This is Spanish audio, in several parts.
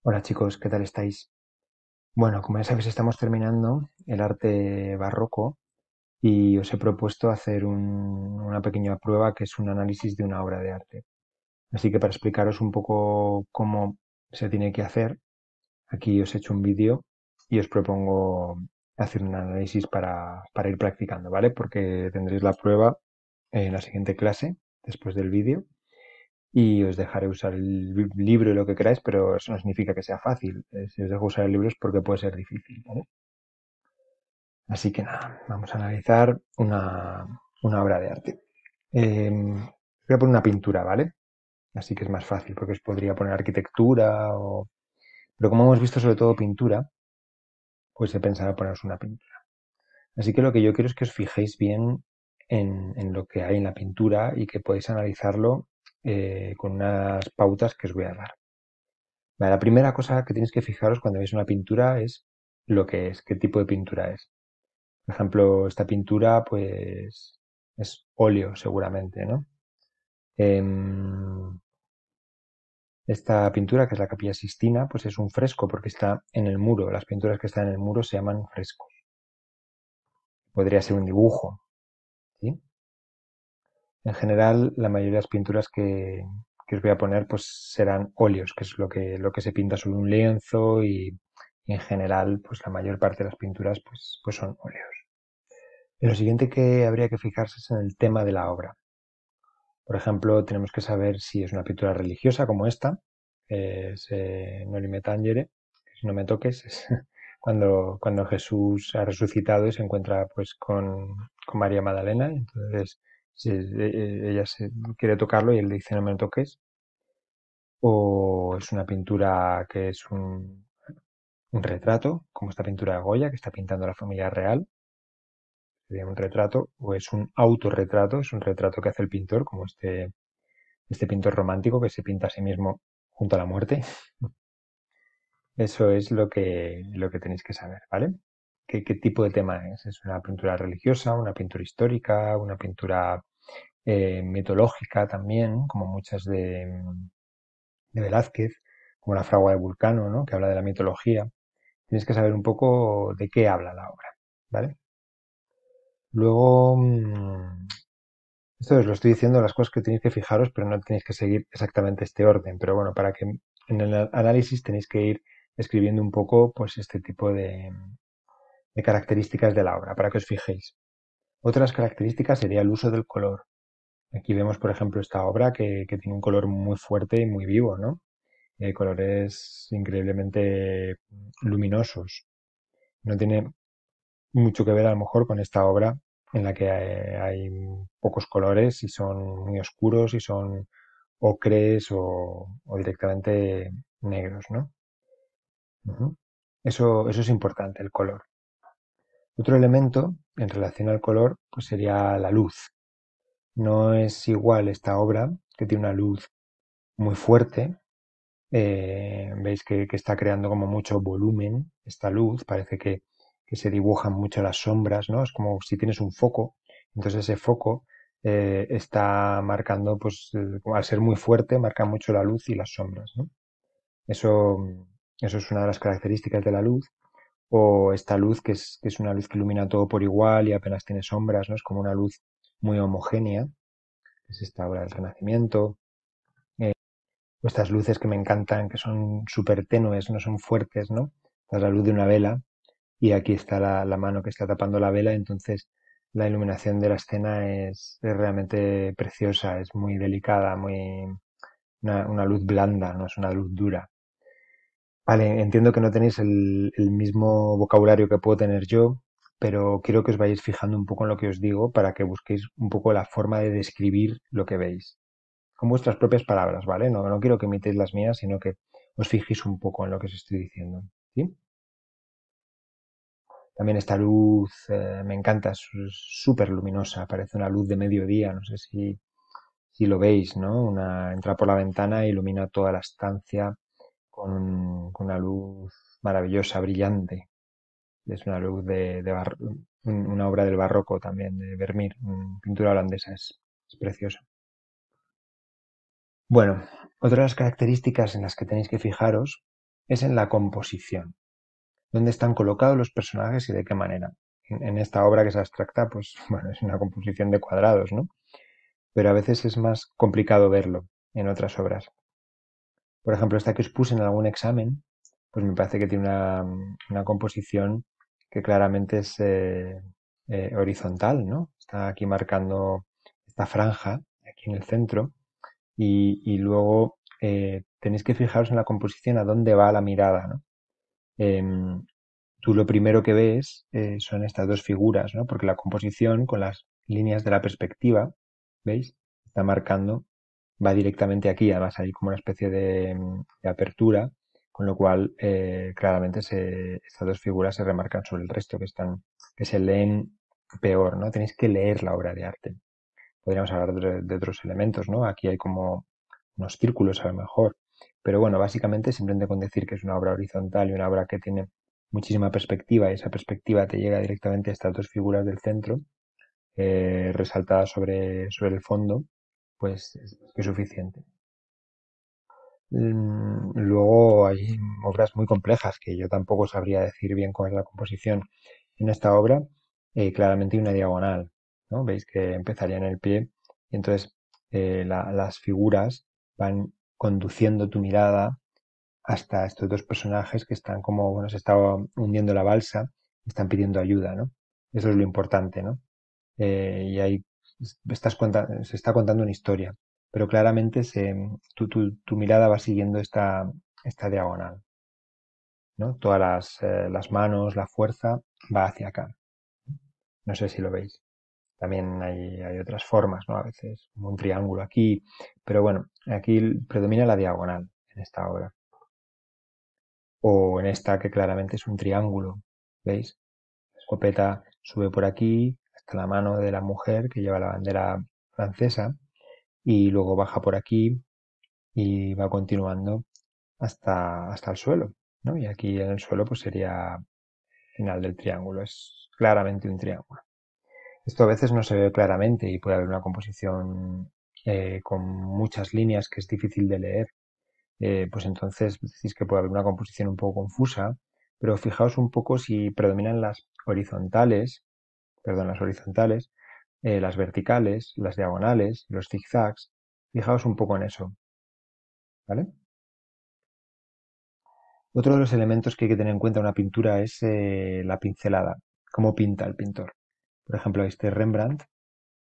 Hola chicos, ¿qué tal estáis? Bueno, como ya sabéis, estamos terminando el arte barroco y os he propuesto hacer una pequeña prueba que es un análisis de una obra de arte. Así que para explicaros un poco cómo se tiene que hacer, aquí os he hecho un vídeo y os propongo hacer un análisis para ir practicando, ¿vale? Porque tendréis la prueba en la siguiente clase, después del vídeo, y os dejaré usar el libro y lo que queráis, pero eso no significa que sea fácil. Si os dejo usar el libro es porque puede ser difícil, ¿vale? Así que nada, vamos a analizar una obra de arte. Voy a poner una pintura, ¿vale? Así que es más fácil, porque os podría poner arquitectura o... Pero como hemos visto sobre todo pintura, pues he pensado poneros una pintura. Así que lo que yo quiero es que os fijéis bien en lo que hay en la pintura y que podéis analizarlo con unas pautas que os voy a dar. Vale, la primera cosa que tenéis que fijaros cuando veis una pintura es lo que es, qué tipo de pintura es. Por ejemplo, esta pintura, pues, es óleo seguramente, ¿no? Em, Esta pintura, que es la Capilla Sistina, pues es un fresco porque está en el muro. Las pinturas que están en el muro se llaman frescos. Podría ser un dibujo, ¿sí? En general, la mayoría de las pinturas que os voy a poner, pues serán óleos, que es lo que se pinta sobre un lienzo y en general, pues la mayor parte de las pinturas, pues son óleos. Y lo siguiente que habría que fijarse es en el tema de la obra. Por ejemplo, tenemos que saber si es una pintura religiosa como esta, que es Noli Me Tangere, que si no me toques, es cuando Jesús ha resucitado y se encuentra pues con María Magdalena, entonces ella quiere tocarlo y él le dice no me toques, o es una pintura que es un retrato, como esta pintura de Goya, que está pintando a la familia real, sería un retrato, o es un autorretrato, es un retrato que hace el pintor, como este pintor romántico que se pinta a sí mismo junto a la muerte. Eso es lo que tenéis que saber, ¿vale? ¿Qué tipo de tema es? ¿Es una pintura religiosa, una pintura histórica, una pintura mitológica también, como muchas de Velázquez, como la Fragua de Vulcano, ¿no? Que habla de la mitología? Tienes que saber un poco de qué habla la obra, ¿vale? Luego, esto os lo estoy diciendo las cosas que tenéis que fijaros, pero no tenéis que seguir exactamente este orden. Pero bueno, para que en el análisis tenéis que ir escribiendo un poco pues este tipo de características de la obra, para que os fijéis. Otras características sería el uso del color. Aquí vemos, por ejemplo, esta obra que tiene un color muy fuerte y muy vivo, ¿no? Colores increíblemente luminosos. No tiene mucho que ver a lo mejor con esta obra en la que hay pocos colores y son muy oscuros y son ocres o directamente negros, ¿no? Ujú. Eso es importante, el color. Otro elemento en relación al color pues sería la luz. No es igual esta obra, que tiene una luz muy fuerte. Veis que está creando como mucho volumen esta luz, parece que se dibujan mucho las sombras, ¿no? Es como si tienes un foco, entonces ese foco está marcando, pues al ser muy fuerte, marca mucho la luz y las sombras, ¿no? Eso, eso es una de las características de la luz. O esta luz que es una luz que ilumina todo por igual y apenas tiene sombras, ¿no? Es como una luz muy homogénea, que es esta obra del Renacimiento. O estas luces que me encantan, que son súper tenues, no son fuertes, ¿no? Esta es la luz de una vela y aquí está la mano que está tapando la vela, entonces la iluminación de la escena es realmente preciosa, es muy delicada, una luz blanda, no es una luz dura. Vale, entiendo que no tenéis el mismo vocabulario que puedo tener yo, pero quiero que os vayáis fijando un poco en lo que os digo para que busquéis un poco la forma de describir lo que veis con vuestras propias palabras, ¿vale? No quiero que imitéis las mías, sino que os fijéis un poco en lo que os estoy diciendo, ¿sí? También esta luz me encanta, es súper luminosa, parece una luz de mediodía, no sé si lo veis, ¿no? Entra por la ventana e ilumina toda la estancia con una luz maravillosa, brillante. Es una luz una obra del barroco también, de Vermeer, pintura holandesa, es preciosa. Bueno, otras características en las que tenéis que fijaros es en la composición. ¿Dónde están colocados los personajes y de qué manera? En esta obra que es abstracta, pues bueno, es una composición de cuadrados, ¿no? Pero a veces es más complicado verlo en otras obras. Por ejemplo, esta que os puse en algún examen, pues me parece que tiene una composición que claramente es horizontal, ¿no? Está aquí marcando esta franja, aquí en el centro, y luego tenéis que fijaros en la composición a dónde va la mirada, ¿no? Em, Tú lo primero que ves son estas dos figuras, ¿no? Porque la composición con las líneas de la perspectiva, ¿veis? Está marcando, va directamente aquí, además hay como una especie de apertura, con lo cual claramente estas dos figuras se remarcan sobre el resto, que se leen peor, ¿no? Tenéis que leer la obra de arte. Podríamos hablar de otros elementos, ¿no? Aquí hay como unos círculos a lo mejor, pero bueno, básicamente simplemente con decir que es una obra horizontal y una obra que tiene muchísima perspectiva y esa perspectiva te llega directamente a estas dos figuras del centro, resaltadas sobre el fondo, pues es suficiente. Luego hay obras muy complejas que yo tampoco sabría decir bien cuál es la composición. En esta obra claramente hay una diagonal, ¿no? Veis que empezaría en el pie y entonces las figuras van conduciendo tu mirada hasta estos dos personajes que están como, bueno, se está hundiendo la balsa y están pidiendo ayuda, ¿no? Eso es lo importante, ¿no? Y ahí se está contando una historia, pero claramente tu mirada va siguiendo esta diagonal, ¿no? Todas las manos, la fuerza va hacia acá. No sé si lo veis. También hay otras formas, ¿no? A veces como un triángulo aquí, pero bueno, aquí predomina la diagonal en esta obra. O en esta que claramente es un triángulo, ¿veis? La escopeta sube por aquí hasta la mano de la mujer que lleva la bandera francesa y luego baja por aquí y va continuando hasta el suelo, ¿no? Y aquí en el suelo pues sería el final del triángulo, es claramente un triángulo. Esto a veces no se ve claramente y puede haber una composición con muchas líneas que es difícil de leer. Pues entonces decís que puede haber una composición un poco confusa, pero fijaos un poco si predominan las horizontales, las verticales, las diagonales, los zigzags. Fijaos un poco en eso, ¿vale? Otro de los elementos que hay que tener en cuenta en una pintura es la pincelada, cómo pinta el pintor. Por ejemplo, este Rembrandt,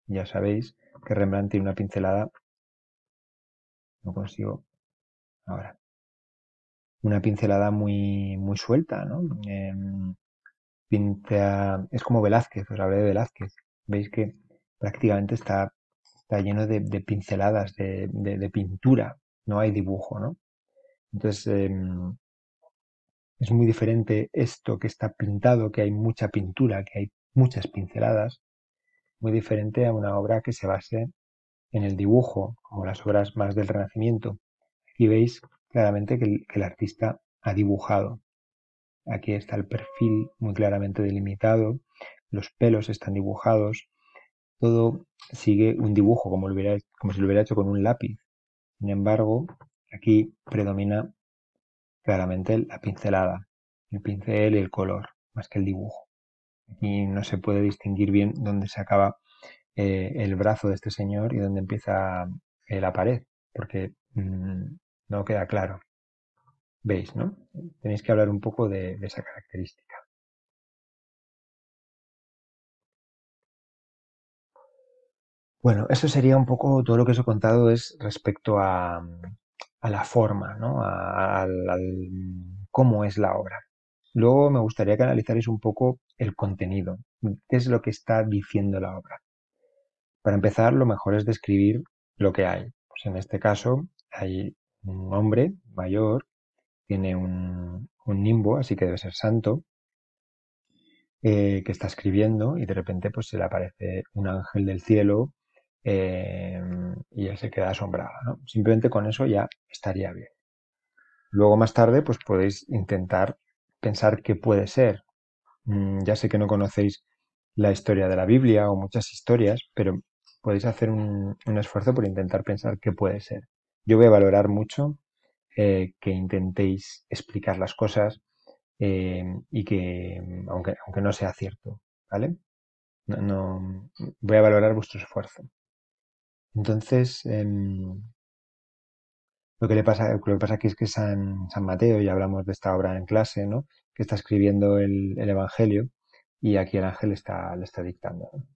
ya sabéis que Rembrandt tiene una pincelada, no consigo ahora, una pincelada muy suelta, ¿no? Es como Velázquez, os hablé de Velázquez. Veis que prácticamente está lleno de pinceladas, de pintura, no hay dibujo, ¿no? Entonces, es muy diferente esto que está pintado, que hay mucha pintura, que hay muchas pinceladas, muy diferente a una obra que se base en el dibujo, como las obras más del Renacimiento. Aquí veis claramente que el artista ha dibujado. Aquí está el perfil muy claramente delimitado, los pelos están dibujados, todo sigue un dibujo como si lo hubiera hecho con un lápiz. Sin embargo, aquí predomina claramente la pincelada, el pincel y el color, más que el dibujo. Aquí no se puede distinguir bien dónde se acaba el brazo de este señor y dónde empieza la pared, porque no queda claro. ¿Veis, no? Tenéis que hablar un poco de esa característica. Bueno, eso sería un poco todo lo que os he contado es respecto a la forma, ¿no? Cómo es la obra. Luego me gustaría que analizarais un poco el contenido. ¿Qué es lo que está diciendo la obra? Para empezar, lo mejor es describir lo que hay. Pues en este caso hay un hombre mayor, tiene un nimbo, así que debe ser santo, que está escribiendo y de repente pues se le aparece un ángel del cielo eh, y él se queda asombrado, ¿no? Simplemente con eso ya estaría bien. Luego más tarde pues podéis intentar pensar qué puede ser. Ya sé que no conocéis la historia de la Biblia o muchas historias, pero podéis hacer un esfuerzo por intentar pensar qué puede ser. Yo voy a valorar mucho que intentéis explicar las cosas y que, aunque no sea cierto, ¿vale? Voy a valorar vuestro esfuerzo. Entonces, lo que pasa aquí es que San Mateo, ya hablamos de esta obra en clase, ¿no? Que está escribiendo el Evangelio y aquí el ángel le está dictando, ¿no?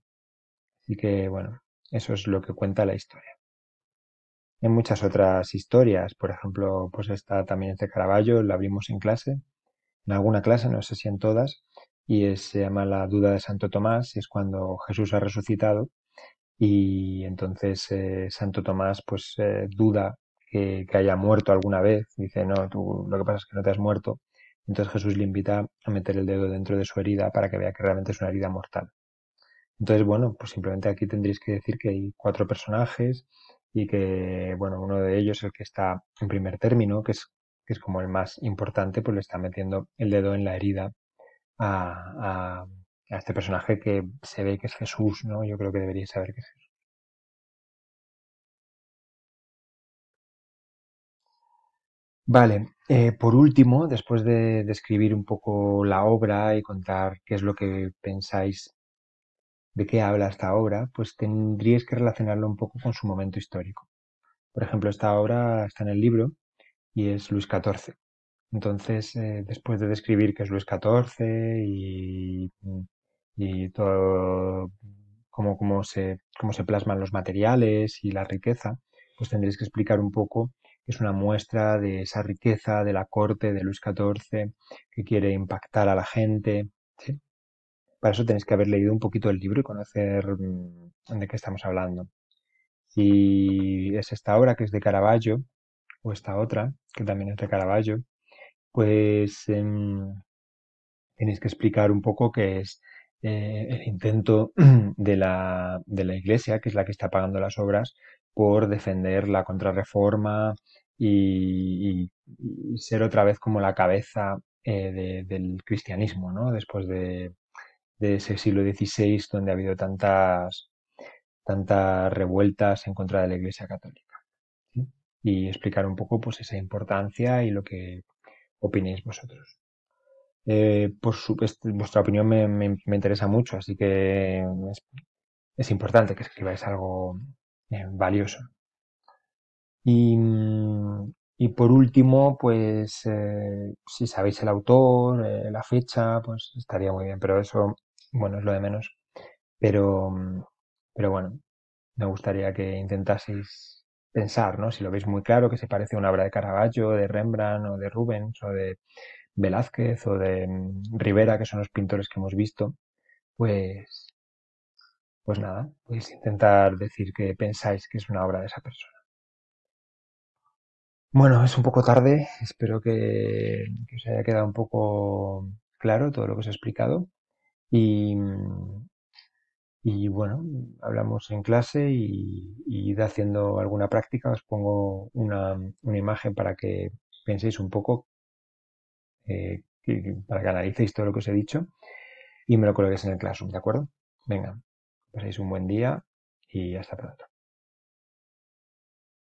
Así que, bueno, eso es lo que cuenta la historia. Hay muchas otras historias, por ejemplo, pues esta también es de Caravaggio, la vimos en clase, en alguna clase, no sé si en todas, se llama La duda de Santo Tomás, y es cuando Jesús ha resucitado y entonces Santo Tomás pues duda que haya muerto alguna vez, dice, no, tú lo que pasa es que no te has muerto, entonces Jesús le invita a meter el dedo dentro de su herida para que vea que realmente es una herida mortal. Entonces, bueno, pues simplemente aquí tendréis que decir que hay cuatro personajes y que, bueno, uno de ellos, el que está en primer término, que es como el más importante, pues le está metiendo el dedo en la herida a, a este personaje que se ve que es Jesús, ¿no? Yo creo que deberíais saber que es Jesús. Vale, por último, después de describir un poco la obra y contar qué es lo que pensáis de qué habla esta obra, pues tendríais que relacionarlo un poco con su momento histórico. Por ejemplo, esta obra está en el libro y es Luis XIV. Entonces, después de describir qué es Luis XIV y todo cómo se plasman los materiales y la riqueza, pues tendréis que explicar un poco que es una muestra de esa riqueza de la corte de Luis XIV que quiere impactar a la gente. ¿Sí? Para eso tenéis que haber leído un poquito el libro y conocer de qué estamos hablando. Si es esta obra que es de Caravaggio, o esta otra, que también es de Caravaggio, pues tenéis que explicar un poco qué es el intento de la Iglesia, que es la que está pagando las obras, por defender la contrarreforma y ser otra vez como la cabeza del cristianismo, ¿no? Después de ese siglo XVI donde ha habido tantas revueltas en contra de la Iglesia Católica. ¿Sí? Y explicar un poco pues esa importancia y lo que opinéis vosotros. Vuestra opinión me interesa mucho, así que es importante que escribáis algo valioso. Y por último, pues si sabéis el autor, la fecha, pues estaría muy bien, pero eso, bueno, es lo de menos. Pero, pero bueno, me gustaría que intentaseis pensar, ¿no? Si lo veis muy claro, que se parece a una obra de Caravaggio, de Rembrandt o de Rubens o de Velázquez o de Rivera, que son los pintores que hemos visto, pues, pues nada, podéis intentar decir que pensáis que es una obra de esa persona. Bueno, es un poco tarde, espero que os haya quedado un poco claro todo lo que os he explicado y, y bueno, hablamos en clase y id haciendo alguna práctica, os pongo una imagen para que penséis un poco, para que analicéis todo lo que os he dicho y me lo coloquéis en el Classroom, ¿de acuerdo? Venga, paséis un buen día y hasta pronto.